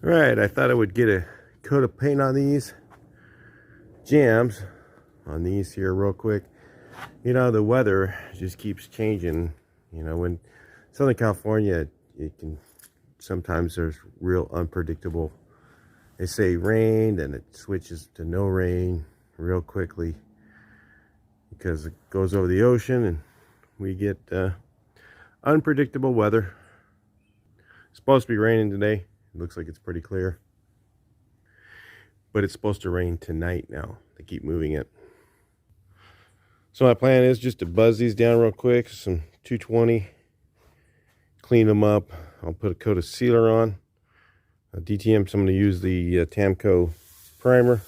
All right, I thought I would get a coat of paint on these jams on these here real quick. You know, the weather just keeps changing. You know, when Southern California, it can sometimes there's real unpredictable. They say rain, then it switches to no rain real quickly because it goes over the ocean and we get unpredictable weather. It's supposed to be raining today. It looks like it's pretty clear. But it's supposed to rain tonight now. They keep moving it. So my plan is just to buzz these down real quick. Some 220. Clean them up. I'll put a coat of sealer on. DTM, so I'm going to use the Tamco primer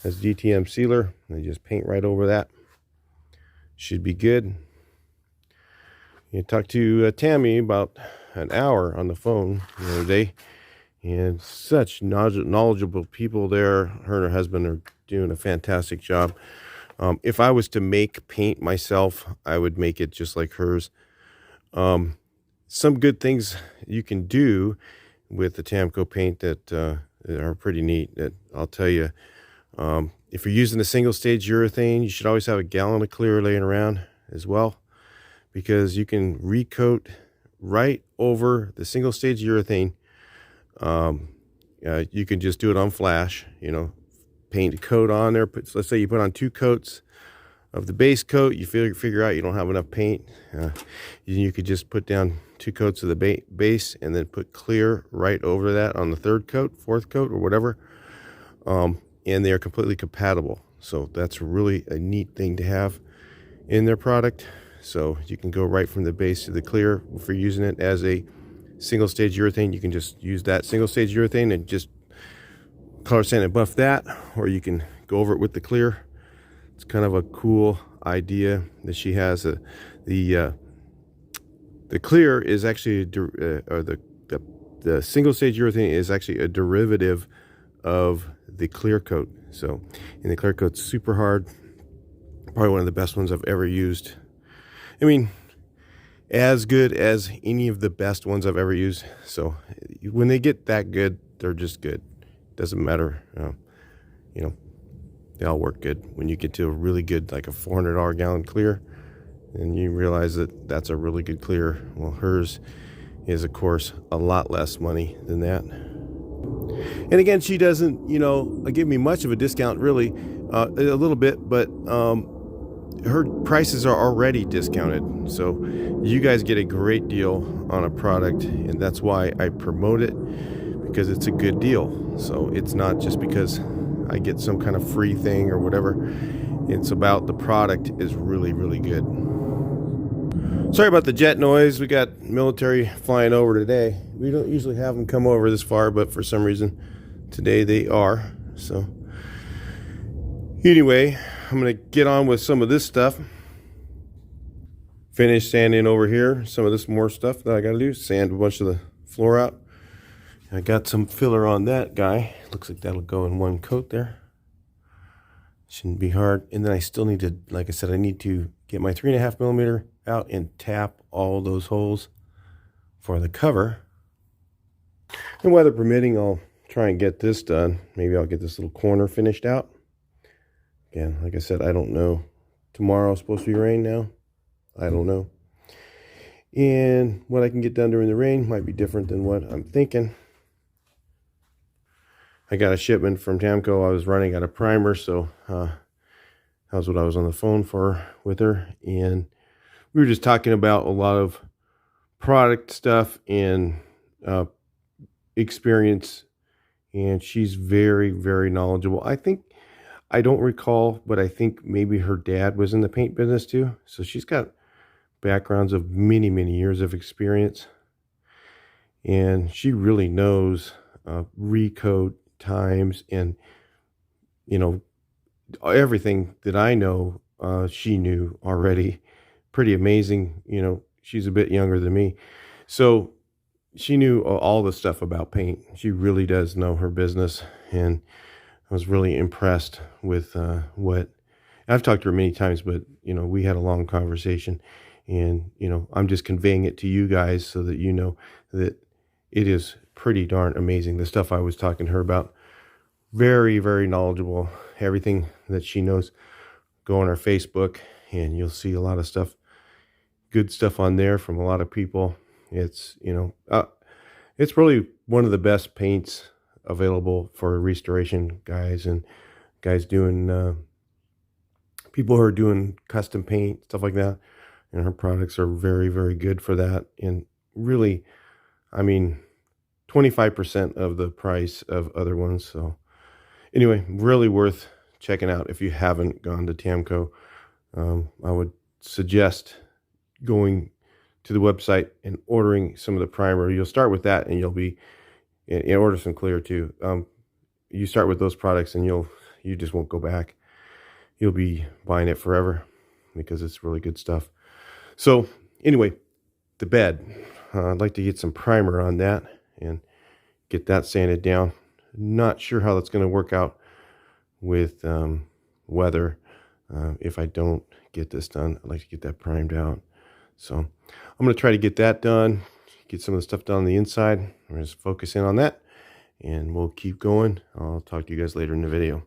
as DTM sealer. And just paint right over that. Should be good. I talked to Tammy about an hour on the phone the other day. And such knowledgeable people there. Her and her husband are doing a fantastic job. If I was to make paint myself, I would make it just like hers. Some good things you can do with the Tamco paint that are pretty neat. That I'll tell you. If you're using a single stage urethane, you should always have a gallon of clear laying around as well, because you can recoat right over the single stage urethane. You can just do it on flash, you know, paint a coat on there. Let's say you put on 2 coats of the base coat. You figure out you don't have enough paint. You could just put down 2 coats of the base and then put clear right over that on the 3rd coat, 4th coat, or whatever. And they are completely compatible. So that's really a neat thing to have in their product. So you can go right from the base to the clear. If you're using it as a single stage urethane, you can just use that single stage urethane and just color sand and buff that, or you can go over it with the clear. It's kind of a cool idea that she has. The clear is actually or the single stage urethane is actually a derivative of the clear coat. So, and the clear coat's super hard, probably one of the best ones I've ever used. I mean, as good as any of the best ones I've ever used. So when they get that good, they're just good. Doesn't matter, you know, they all work good. When you get to a really good, like a $400 gallon clear, and you realize that that's a really good clear. Well, hers is, of course, a lot less money than that. And again, she doesn't, you know, give me much of a discount, really, a little bit, but her prices are already discounted. So you guys get a great deal on a product, and that's why I promote it, because it's a good deal. So it's not just because I get some kind of free thing or whatever. It's about the product is really, really good. Sorry about the jet noise. We got military flying over today. We don't usually have them come over this far, but for some reason today they are. So anyway, I'm going to get on with some of this stuff. Finish sanding over here. Some of this more stuff that I got to do. Sand a bunch of the floor out. I got some filler on that guy. Looks like that'll go in one coat there. Shouldn't be hard. And then I still need to, like I said, I need to get my 3.5 millimeter out and tap all those holes for the cover. And weather permitting, I'll try and get this done. Maybe I'll get this little corner finished out. Again, like I said, I don't know. Tomorrow's supposed to be rain now. I don't know. And what I can get done during the rain might be different than what I'm thinking. I got a shipment from Tamco. I was running out of primer, so that was what I was on the phone for with her. And we were just talking about a lot of product stuff and experience. And she's very, very knowledgeable. I don't recall, but I think maybe her dad was in the paint business too. So she's got backgrounds of many, many years of experience. And she really knows recoat times and, you know, everything that I know she knew already. Pretty amazing. You know, she's a bit younger than me. So she knew all the stuff about paint. She really does know her business. And I was really impressed with what I've talked to her many times, but you know, we had a long conversation, and you know, I'm just conveying it to you guys so that you know that it is pretty darn amazing. The stuff I was talking to her about, very, very knowledgeable. Everything that she knows, go on her Facebook and you'll see a lot of stuff, good stuff on there from a lot of people. It's, it's really one of the best paints available for restoration guys and guys doing, people who are doing custom paint, stuff like that. And her products are very, very good for that. And really, I mean, 25% of the price of other ones. So anyway, really worth checking out if you haven't gone to Tamco. I would suggest going to the website and ordering some of the primer. You'll start with that, and you'll be, and order some clear too. You start with those products, and you just won't go back. You'll be buying it forever because it's really good stuff. So anyway, the bed. I'd like to get some primer on that and get that sanded down. Not sure how that's going to work out with weather. If I don't get this done, I'd like to get that primed out. So I'm going to try to get that done, get some of the stuff done on the inside. We're just focus in on that, and we'll keep going. I'll talk to you guys later in the video.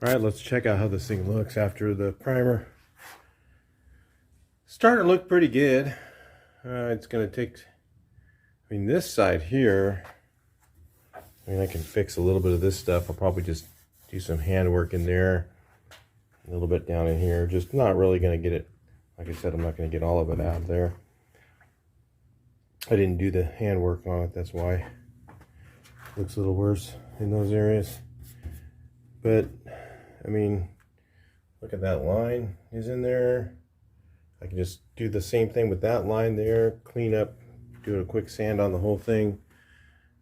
All right, let's check out how this thing looks after the primer. Starting to look pretty good. It's going to take, this side here, I can fix a little bit of this stuff. I'll probably just do some handwork in there, a little bit down in here. Just not really going to get it, like I said, I'm not going to get all of it out of there. I didn't do the handwork on it, that's why. Looks a little worse in those areas. But, I mean, look at that line is in there. I can just do the same thing with that line there, clean up, do a quick sand on the whole thing.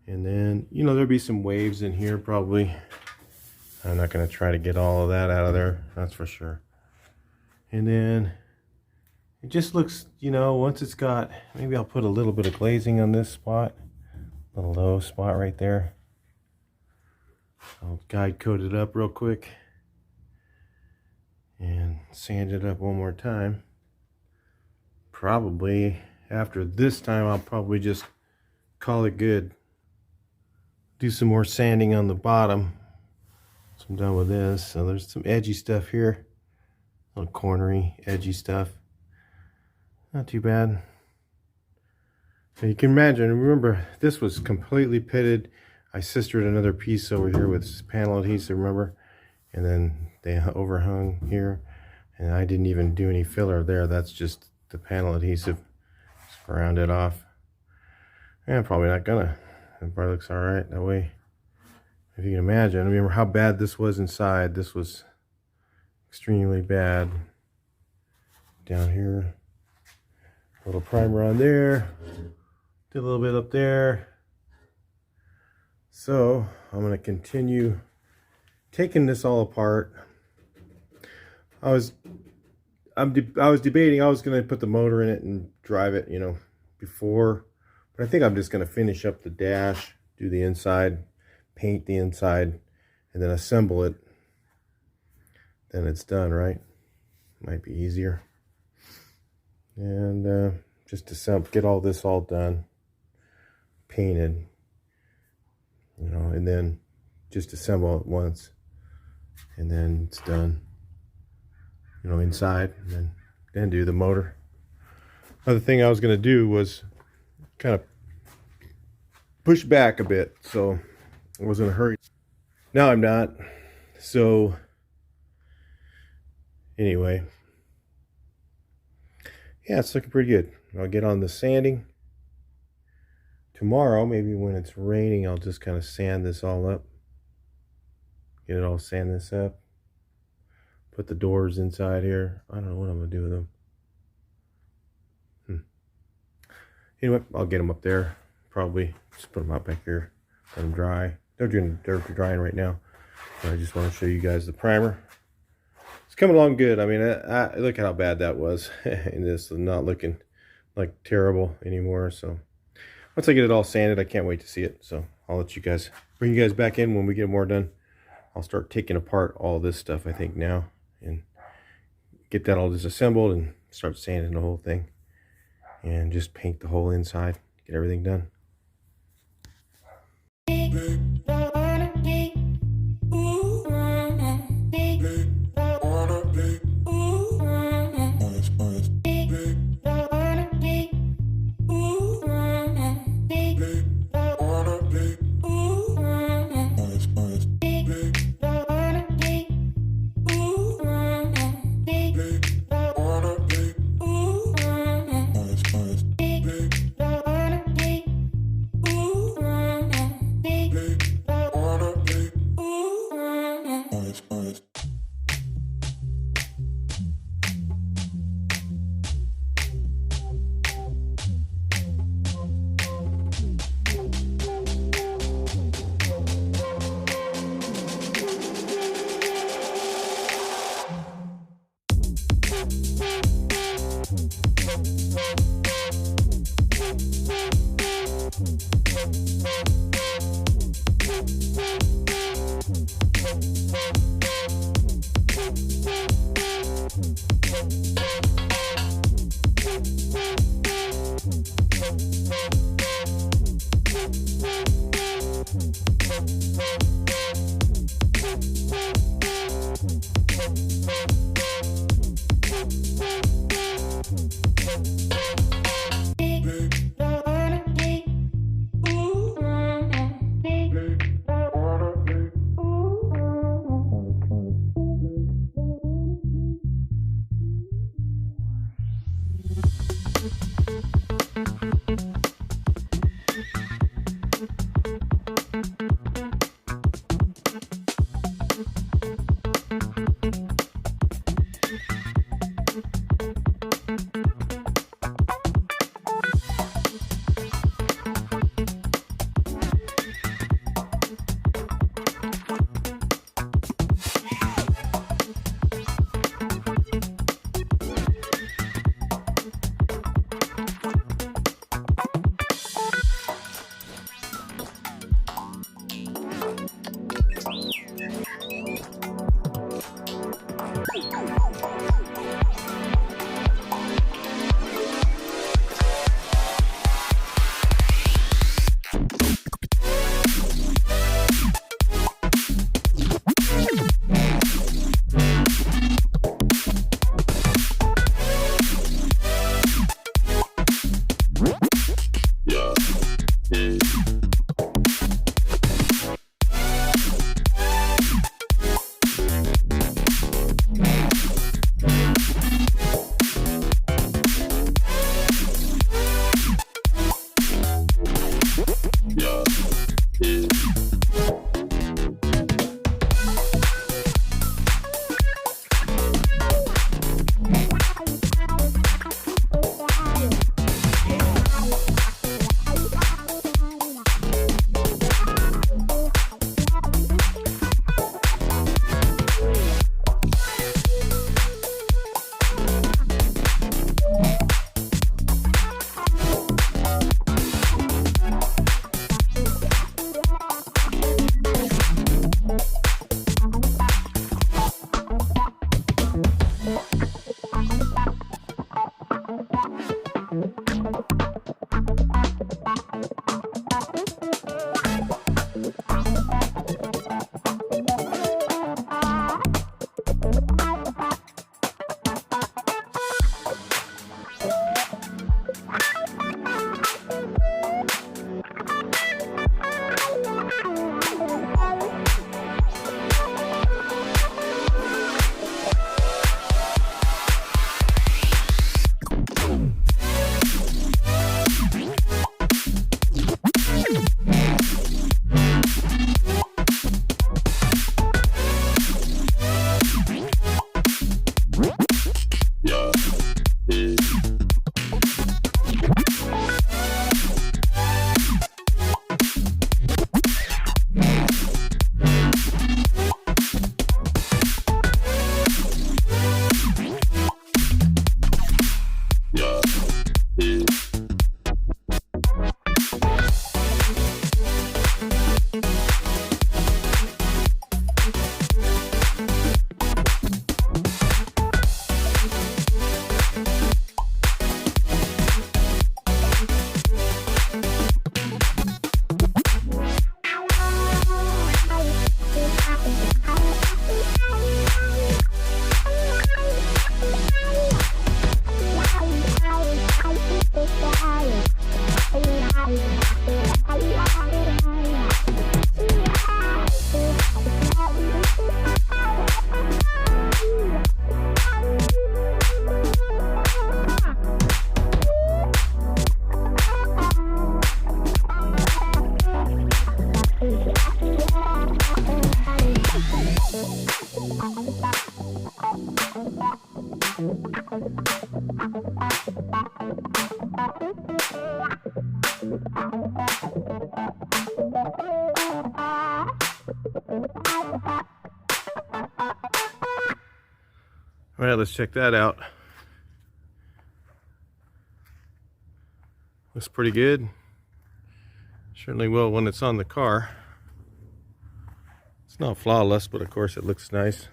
And then, you know, there'll be some waves in here probably. I'm not going to try to get all of that out of there, that's for sure. And then it just looks, you know, once it's got, maybe I'll put a little bit of glazing on this spot, little low spot right there. I'll guide coat it up real quick and sand it up one more time. Probably after this time, I'll probably just call it good. Do some more sanding on the bottom. So I'm done with this. So there's some edgy stuff here. A little cornery, edgy stuff. Not too bad. So you can imagine, remember, this was completely pitted. I sistered another piece over here with panel adhesive, remember? And then they overhung here. And I didn't even do any filler there. That's just the panel adhesive. Just round it off. And probably not gonna. It probably looks all right that way. If you can imagine, remember how bad this was inside. This was extremely bad. Down here, a little primer on there. Did a little bit up there. So I'm gonna continue taking this all apart. I was debating. I was gonna put the motor in it and drive it, you know, before. But I think I'm just going to finish up the dash, do the inside, paint the inside, and then assemble it. Then it's done, right? Might be easier. And just to get all this all done, painted, you know, and then just assemble it once. And then it's done, you know, inside, and then do the motor. Other thing I was going to do was kind of push back a bit, so I wasn't in a hurry. Now I'm not. So anyway, yeah, it's looking pretty good. I'll get on the sanding tomorrow. Maybe when it's raining, I'll just kind of sand this all up, get it all sand this up, put the doors inside here. I don't know what I'm gonna do with them. Anyway, I'll get them up there. Probably just put them out back here, let them dry. They're drying right now. But I just want to show you guys the primer. It's coming along good. I mean, look at how bad that was. And this is not looking like terrible anymore. So once I get it all sanded, I can't wait to see it. So I'll let you guys, bring you guys back in when we get more done. I'll start taking apart all this stuff, I think, now, and get that all disassembled and start sanding the whole thing. And just paint the whole inside, get everything done. All right, let's check that out. Looks pretty good. Certainly will when it's on the car. It's not flawless, but of course it looks nice.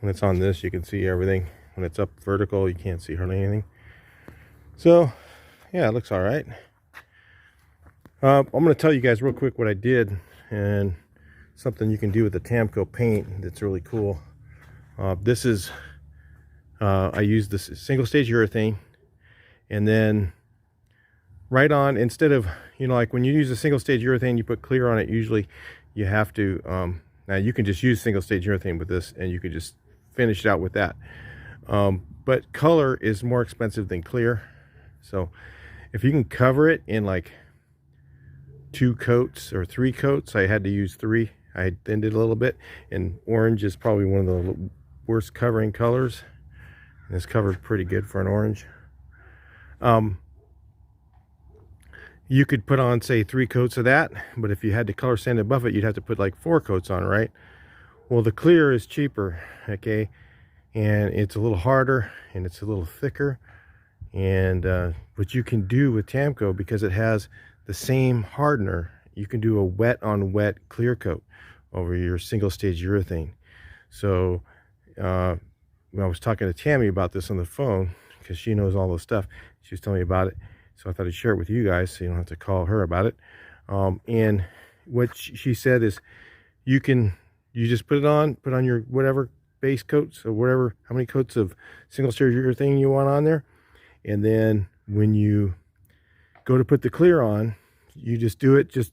When it's on this, you can see everything. When it's up vertical, you can't see hardly anything. So, yeah, it looks all right. I'm going to tell you guys real quick what I did, and something you can do with the Tamco paint that's really cool. This is, I used this single stage urethane, and then right on, instead of, you know, like when you use a single stage urethane, you put clear on it, usually you have to, now you can just use single stage urethane with this, and you can just finish it out with that. But color is more expensive than clear. So if you can cover it in like 2 coats or 3 coats, I had to use 3. I thinned it a little bit, and orange is probably one of the worst covering colors, and it's covered pretty good for an orange. You could put on, say, 3 coats of that, but if you had to color sand above it, you'd have to put like 4 coats on, right? Well, the clear is cheaper, okay, and it's a little harder and it's a little thicker. And what you can do with Tamco, because it has the same hardener, you can do a wet on wet clear coat over your single stage urethane. So when I was talking to Tammy about this on the phone, because she knows all this stuff, she was telling me about it, so I thought I'd share it with you guys so you don't have to call her about it. And what she said is, you just put on your whatever base coats or whatever, how many coats of single stage urethane you want on there, and then when you go to put the clear on, you just do it just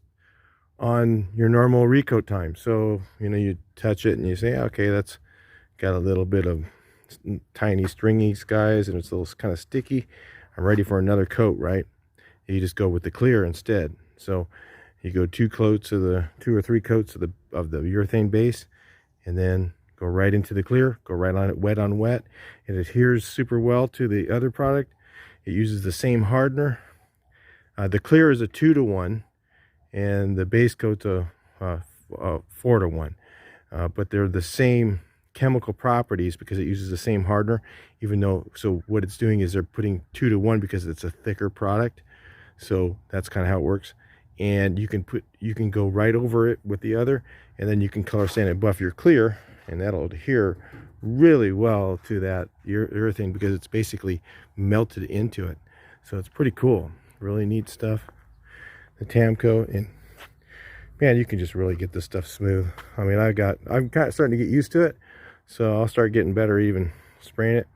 on your normal recoat time. So, you know, you touch it and you say, okay, that's got a little bit of tiny stringy skies and it's a little kind of sticky. I'm ready for another coat, right? You just go with the clear instead. So You go 2 or 3 coats of the urethane base, and then go right into the clear, go right on it, wet on wet. It adheres super well to the other product. It uses the same hardener. The clear is a 2-to-1, and the base coat's a 4-to-1. But they're the same chemical properties because it uses the same hardener, even though, so what it's doing is they're putting 2-to-1 because it's a thicker product. So that's kind of how it works. And you can go right over it with the other, and then you can color sand and buff your clear, and that'll adhere really well to that urethane because it's basically melted into it. So it's pretty cool, really neat stuff. The tam coat, and man, you can just really get this stuff smooth. I mean, I'm kind of starting to get used to it, so I'll start getting better even spraying it.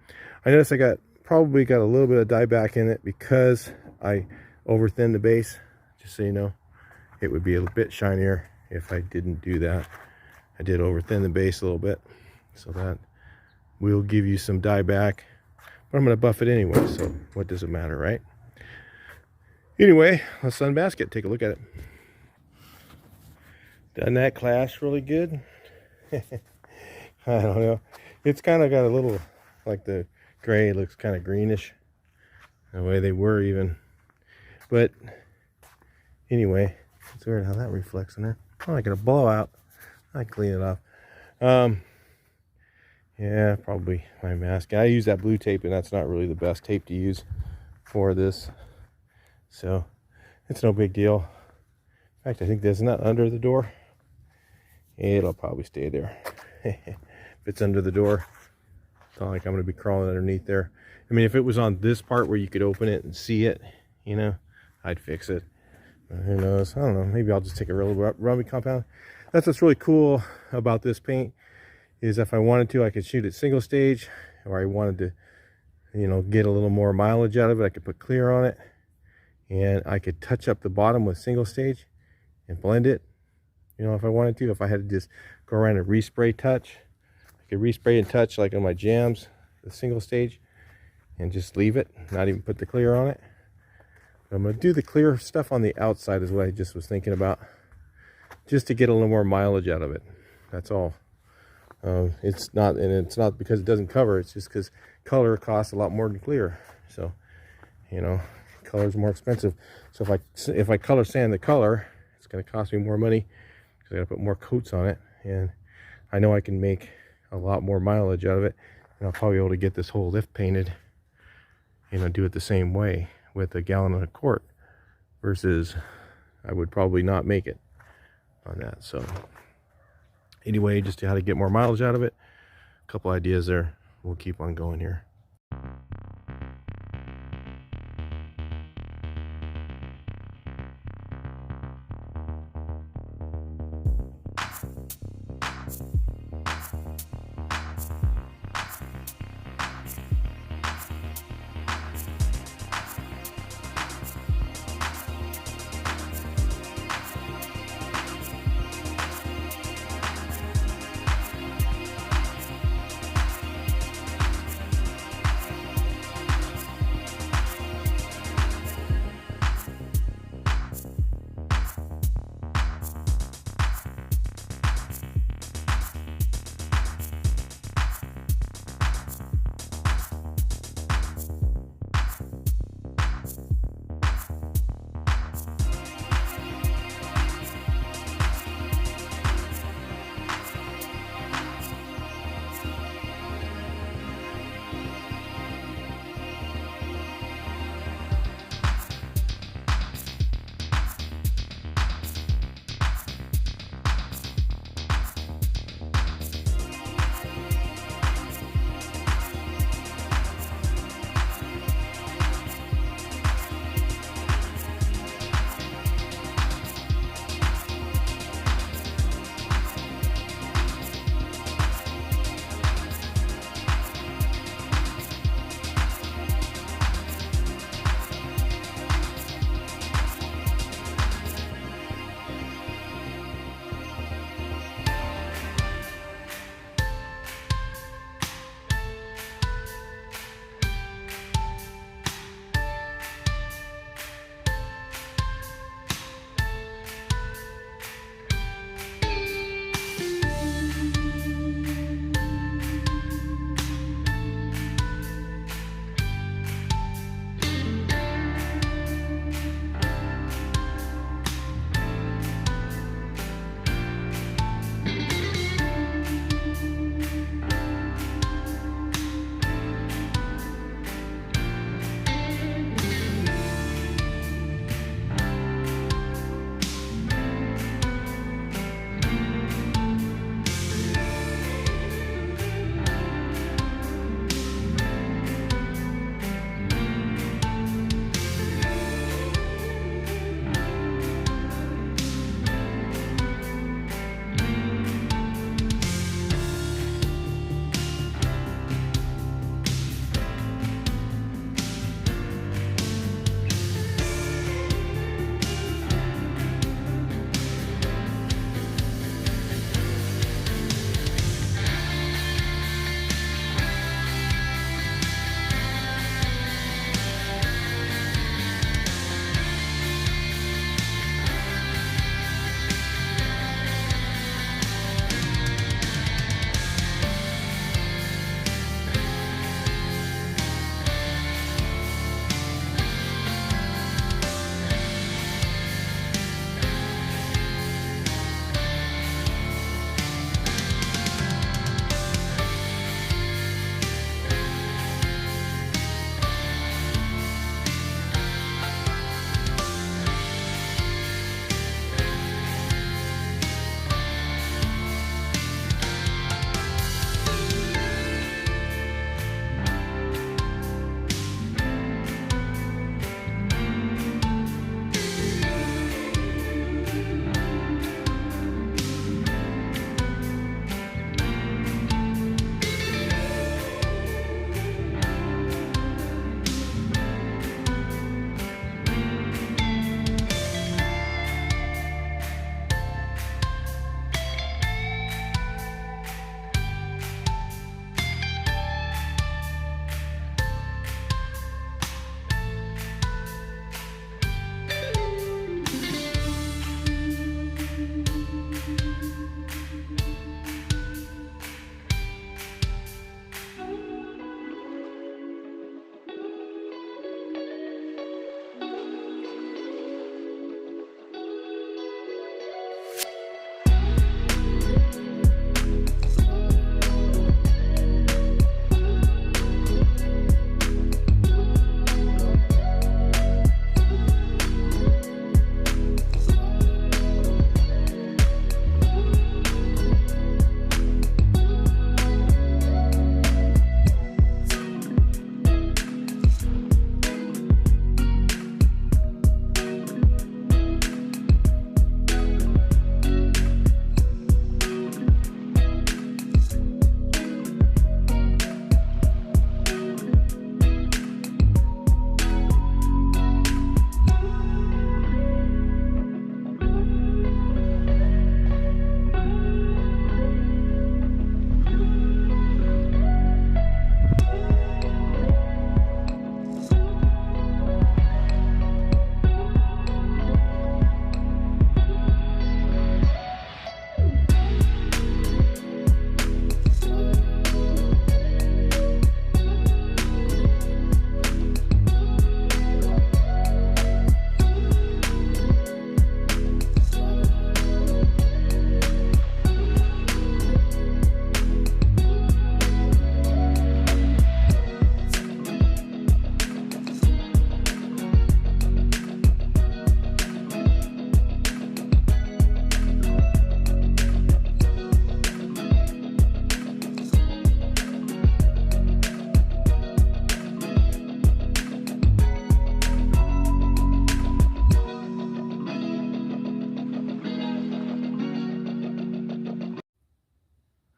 I noticed I probably got a little bit of dieback in it because I over thinned the base. Just so you know, it would be a bit shinier if I didn't do that. I did over thin the base a little bit, so that will give you some dieback, but I'm going to buff it anyway, so what does it matter, right? Anyway, let's unmask it, take a look at it. Doesn't that clash really good? I don't know. It's kind of got a little, like the gray looks kind of greenish, the way they were even. But anyway, it's weird how that reflects in there. Oh, I got a blowout. I clean it off. Yeah, probably my mask. I use that blue tape, and that's not really the best tape to use for this. So it's no big deal. In fact, I think there's not under the door. It'll probably stay there. If it's under the door, it's not like I'm going to be crawling underneath there. I mean, if it was on this part where you could open it and see it, you know, I'd fix it. Who knows? I don't know. Maybe I'll just take a real rubbing compound. That's what's really cool about this paint, is if I wanted to, I could shoot it single stage, or I wanted to, you know, get a little more mileage out of it, I could put clear on it, and I could touch up the bottom with single stage and blend it, you know, if I wanted to. If I had to just go around and respray touch, I could respray and touch like on my jams, the single stage, and just leave it, not even put the clear on it. But I'm going to do the clear stuff on the outside is what I just was thinking about, just to get a little more mileage out of it. That's all. It's not because it doesn't cover, it's just because color costs a lot more than clear. So, you know, color is more expensive. So if I color sand the color, it's going to cost me more money because I got to put more coats on it, and I know I can make a lot more mileage out of it, and I'll probably be able to get this whole lift painted, you know, do it the same way with a gallon and a quart, versus I would probably not make it on that. So anyway, just how to get more mileage out of it, a couple ideas there. We'll keep on going here.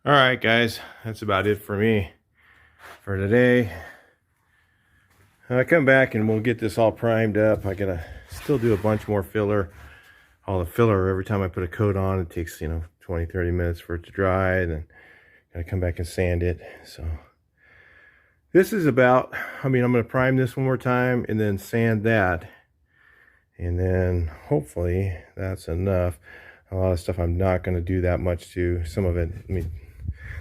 All right, guys, that's about it for me for today. I come back and we'll get this all primed up. I gotta still do a bunch more filler. All the filler, every time I put a coat on, it takes, 20-30 minutes for it to dry, and then gotta come back and sand it. So this is about, I'm gonna prime this one more time and then sand that, and then hopefully that's enough. A lot of stuff I'm not gonna do that much to. Some of it,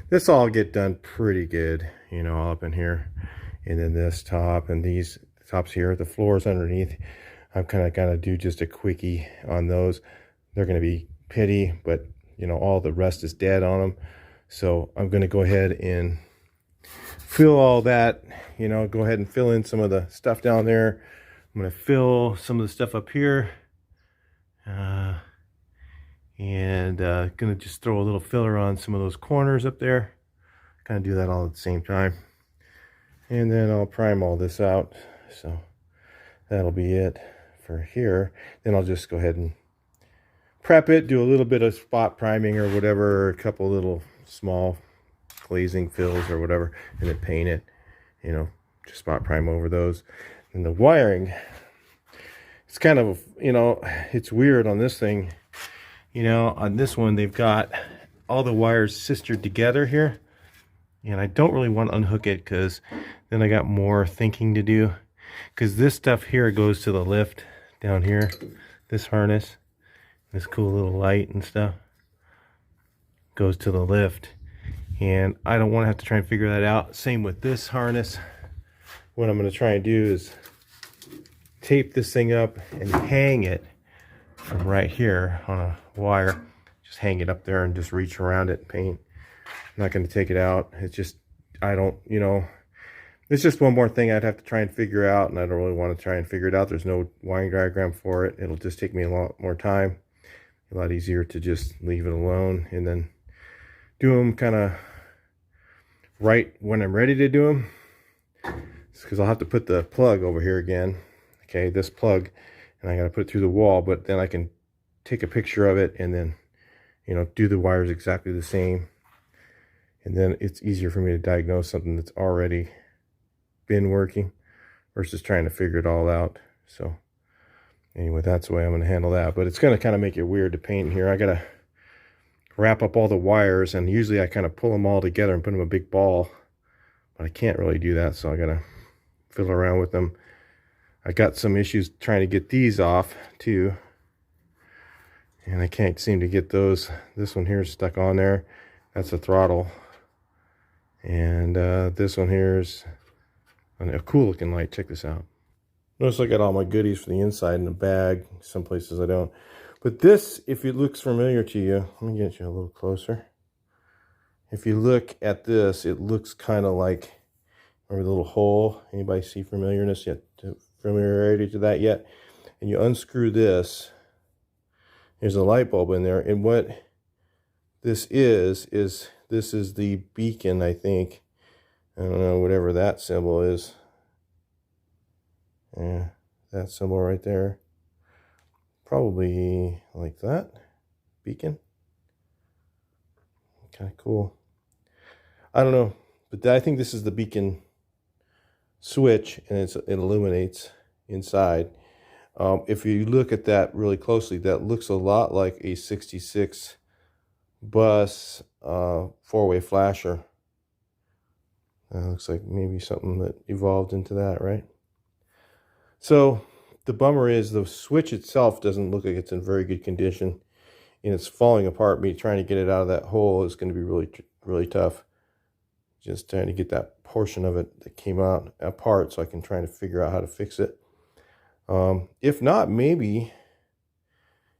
this all get done pretty good, all up in here. And then this top and these tops here, the floors underneath, I'm kind of gonna do just a quickie on those. They're gonna be pitty, but all the rest is dead on them. So I'm gonna go ahead and fill all that, go ahead and fill in some of the stuff down there. I'm gonna fill some of the stuff up here. Gonna just throw a little filler on some of those corners up there. Kind of do that all at the same time. And then I'll prime all this out. So that'll be it for here. Then I'll just go ahead and prep it, do a little bit of spot priming or whatever, a couple little small glazing fills or whatever, and then paint it, just spot prime over those. And the wiring, it's kind of, it's weird on this thing. On this one, they've got all the wires sistered together here. And I don't really want to unhook it because then I got more thinking to do. Because this stuff here goes to the lift down here. This harness, this cool little light and stuff goes to the lift. And I don't want to have to try and figure that out. Same with this harness. What I'm going to try and do is tape this thing up and hang it from right here on a wire. Just hang it up there and just reach around it and paint. I'm not going to take it out. It's just, it's just one more thing I'd have to try and figure out, and I don't really want to try and figure it out. There's no wiring diagram for it. It'll just take me a lot more time. A lot easier to just leave it alone and then do them kind of right when I'm ready to do them. Because I'll have to put the plug over here again. Okay, this plug, and I got to put it through the wall, but then I can take a picture of it and then, do the wires exactly the same. And then it's easier for me to diagnose something that's already been working versus trying to figure it all out. So anyway, that's the way I'm going to handle that. But it's going to kind of make it weird to paint here. I got to wrap up all the wires, and usually I kind of pull them all together and put them in a big ball. But I can't really do that, so I got to fiddle around with them. I got some issues trying to get these off too. And I can't seem to get those. This one here is stuck on there. That's a throttle. And this one here is a cool looking light. Check this out. Notice I got all my goodies for the inside in a bag. Some places I don't. But this, if it looks familiar to you, let me get you a little closer. If you look at this, it looks kind of like, remember the little hole? Anybody see familiarity to that yet? And you unscrew this. There's a light bulb in there, and what this is this is the beacon, I think. I don't know, whatever that symbol is. Yeah, that symbol right there. Probably like that. Beacon. Kind of cool. I don't know, but I think this is the beacon switch, and it illuminates inside. If you look at that really closely, that looks a lot like a 66 bus four-way flasher. Looks like maybe something that evolved into that, right? So the bummer is the switch itself doesn't look like it's in very good condition, and it's falling apart. Me trying to get it out of that hole is going to be really tough. Just trying to get that portion of it that came out apart so I can try to figure out how to fix it. If not, maybe,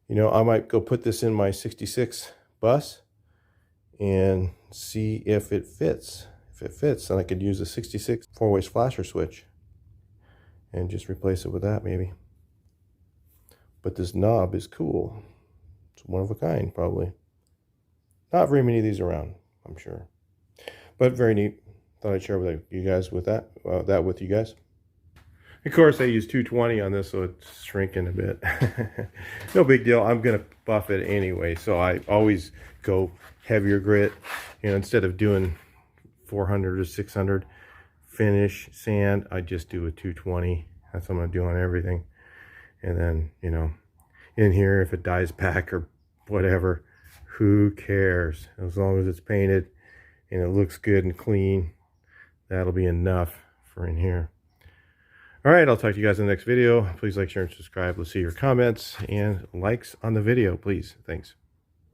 I might go put this in my 66 bus and see if it fits. If it fits, then I could use a 66 four-way flasher switch and just replace it with that maybe. But this knob is cool. It's one of a kind, probably. Not very many of these around, I'm sure. But very neat. Thought I'd share with you guys with that with you guys. Of course, I use 220 on this, so it's shrinking a bit. No big deal. I'm going to buff it anyway, so I always go heavier grit You know, instead of doing 400 or 600 finish sand, I just do a 220. That's what I'm gonna do on everything. And then, you know, in here, if it dies back or whatever, who cares? As long as it's painted and it looks good and clean, that'll be enough for in here. All right, I'll talk to you guys in the next video. Please like, share, and subscribe. Let's see your comments and likes on the video, please. Thanks.